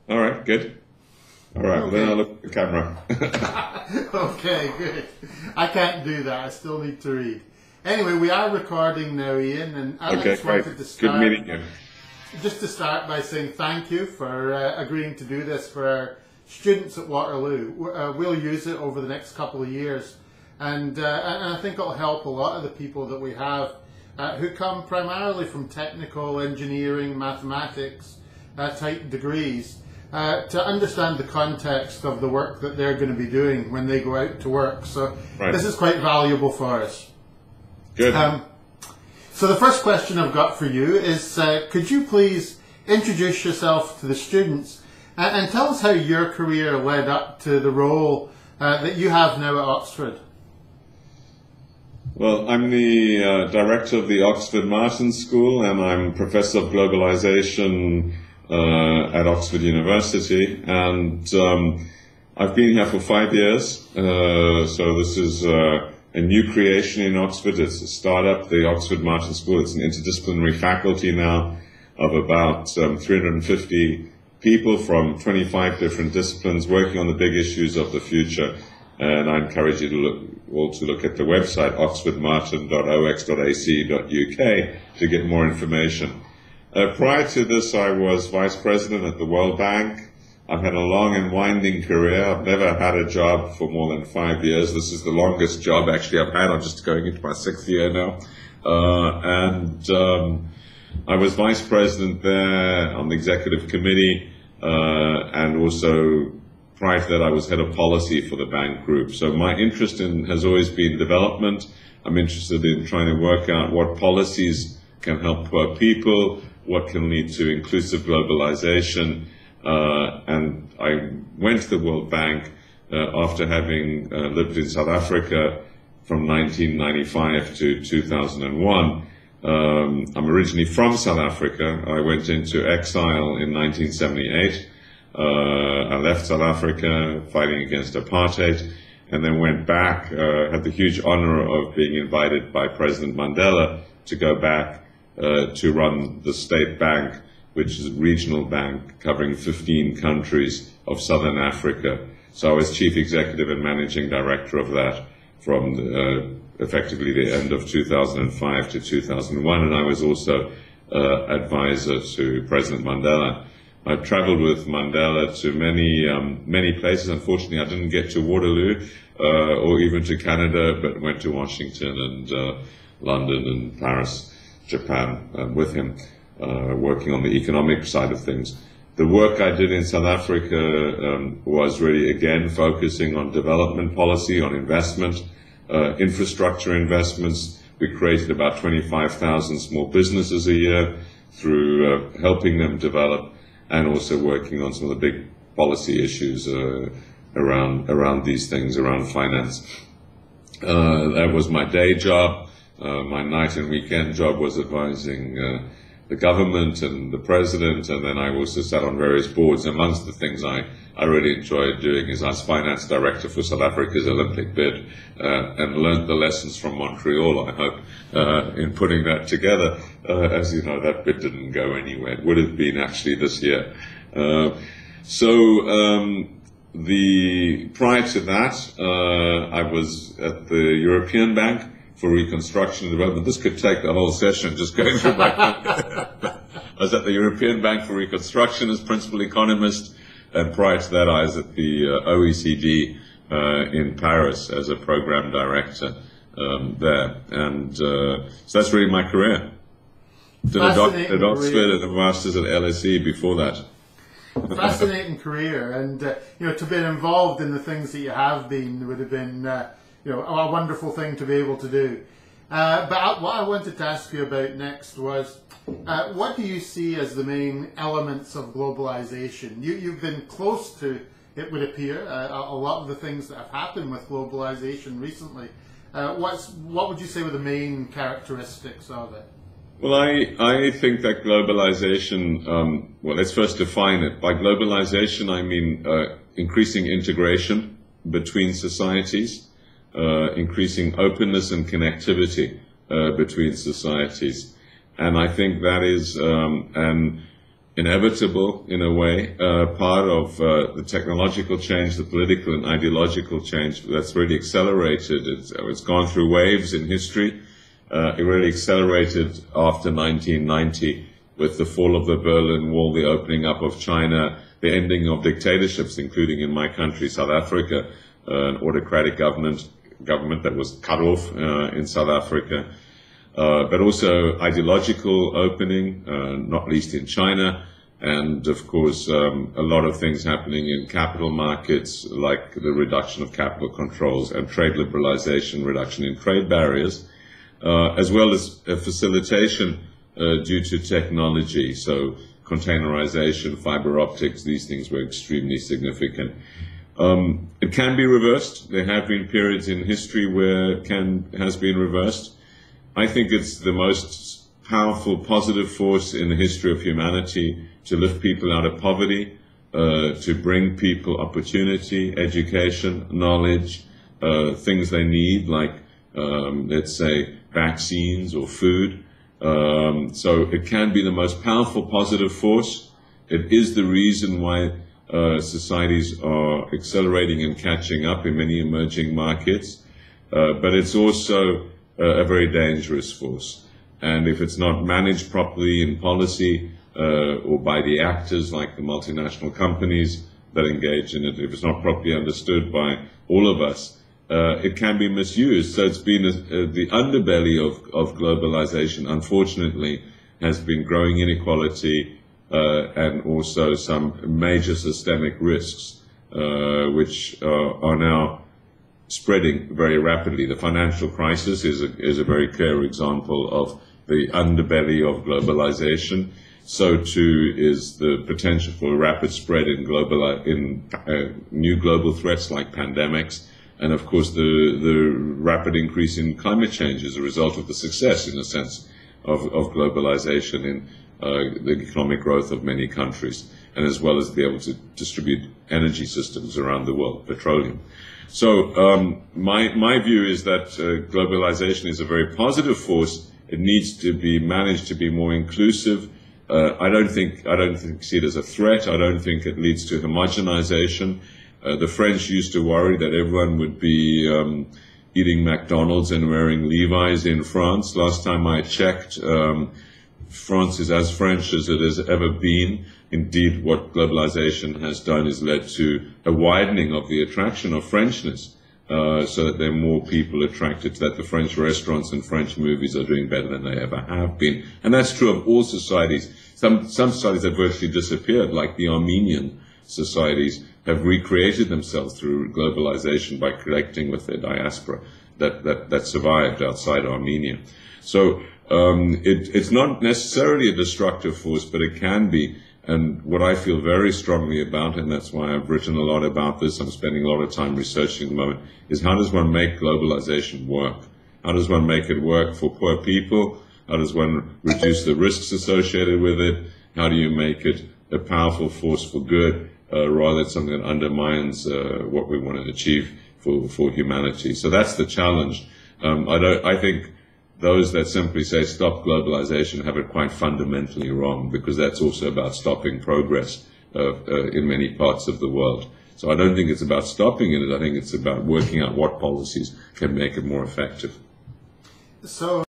All right, good. All right, well, then I'll look at the camera. Okay, good. I can't do that. I still need to read. Anyway, we are recording now, Ian, and I Okay, just great. wanted to Good start. meeting you. Just to start by saying thank you for agreeing to do this for our students at Waterloo. We'll use it over the next couple of years, and I think it'll help a lot of the people that we have who come primarily from technical, engineering, mathematics type degrees to understand the context of the work that they're going to be doing when they go out to work. So This is quite valuable for us. Good. So the first question I've got for you is, could you please introduce yourself to the students and tell us how your career led up to the role that you have now at Oxford? Well, I'm the director of the Oxford Martin School, and I'm Professor of Globalization at Oxford University. And I've been here for 5 years, so this is a new creation in Oxford. It's a startup, the Oxford Martin School. It's an interdisciplinary faculty now of about 350 people from 25 different disciplines working on the big issues of the future. And I encourage you to look at the website, oxfordmartin.ox.ac.uk, to get more information. Prior to this, I was vice president at the World Bank. I've had a long and winding career. I've never had a job for more than 5 years. This is the longest job actually I've had. I'm just going into my 6th year now. I was vice president there on the executive committee, and also prior to that I was head of policy for the bank group. So my interest has always been development. I'm interested in trying to work out what policies can help poor people, what can lead to inclusive globalization. And I went to the World Bank after having lived in South Africa from 1995 to 2001. I'm originally from South Africa. I went into exile in 1978. I left South Africa fighting against apartheid, and then went back, had the huge honor of being invited by President Mandela to go back to run the State Bank, which is a regional bank covering 15 countries of Southern Africa. So I was chief executive and managing director of that from effectively the end of 2005 to 2001, and I was also advisor to President Mandela. I traveled with Mandela to many places. Unfortunately, I didn't get to Waterloo or even to Canada, but went to Washington and London and Paris, Japan with him, working on the economic side of things. The work I did in South Africa was really, again, focusing on development policy, on investment, infrastructure investments. We created about 25,000 small businesses a year through helping them develop, and also working on some of the big policy issues around these things, around finance. That was my day job. My night and weekend job was advising the government and the president, and then I also sat on various boards. Amongst the things I really enjoyed doing is I was finance director for South Africa's Olympic bid, and learned the lessons from Montreal, I hope, in putting that together. As you know, that bid didn't go anywhere. It would have been actually this year. Prior to that, I was at the European Bank for Reconstruction and Development. This could take the whole session, just going through my... I was at the European Bank for Reconstruction as principal economist, and prior to that I was at the OECD in Paris as a program director there. And so that's really my career. Did a doctorate at Oxford and a master's at LSE before that. Fascinating career, and to be involved in the things that you have been would have been a wonderful thing to be able to do. But what I wanted to ask you about next was, what do you see as the main elements of globalization? You've been close to, it would appear, a lot of the things that have happened with globalization recently. What would you say were the main characteristics of it? Well, I think that globalization, well, let's first define it. By globalization, I mean increasing integration between societies, increasing openness and connectivity between societies. And I think that is an inevitable in a way, part of the technological change, the political and ideological change that's really accelerated. It's gone through waves in history. It really accelerated after 1990 with the fall of the Berlin Wall, the opening up of China, the ending of dictatorships, including in my country, South Africa, an autocratic government that was cut off in South Africa. But also ideological opening, not least in China, and of course a lot of things happening in capital markets, like the reduction of capital controls and trade liberalization, reduction in trade barriers, as well as a facilitation due to technology. So containerization, fiber optics, these things were extremely significant. It can be reversed. There have been periods in history where it has been reversed. I think it's the most powerful, positive force in the history of humanity to lift people out of poverty, to bring people opportunity, education, knowledge, things they need, like, let's say, vaccines or food. So it can be the most powerful, positive force. It is the reason why societies are accelerating and catching up in many emerging markets, but it's also a very dangerous force. And if it's not managed properly in policy or by the actors like the multinational companies that engage in it, if it's not properly understood by all of us, it can be misused. So it's been the underbelly of globalization, unfortunately, has been growing inequality and also some major systemic risks, which are now spreading very rapidly. The financial crisis is a very clear example of the underbelly of globalization. So too is the potential for a rapid spread in new global threats like pandemics, and of course the rapid increase in climate change as a result of the success, in a sense, of globalization in the economic growth of many countries, and as well as be able to distribute energy systems around the world, petroleum. So my view is that globalization is a very positive force. It needs to be managed to be more inclusive. I don't see it as a threat. I don't think it leads to homogenization. The French used to worry that everyone would be eating McDonald's and wearing Levi's in France. Last time I checked, France is as French as it has ever been. Indeed, what globalization has done is led to a widening of the attraction of Frenchness, so that there are more people attracted to that. The French restaurants and French movies are doing better than they ever have been. And that's true of all societies. Some societies have virtually disappeared, like the Armenian societies have recreated themselves through globalization by connecting with their diaspora that survived outside Armenia. So it's not necessarily a destructive force, but it can be. And what I feel very strongly about, and that's why I've written a lot about this, I'm spending a lot of time researching at the moment, is how does one make globalization work? How does one make it work for poor people? How does one reduce the risks associated with it? How do you make it a powerful force for good, rather than something that undermines what we want to achieve for humanity? So that's the challenge. I think those that simply say stop globalization have it quite fundamentally wrong, because that's also about stopping progress in many parts of the world. So I don't think it's about stopping it. I think it's about working out what policies can make it more effective. So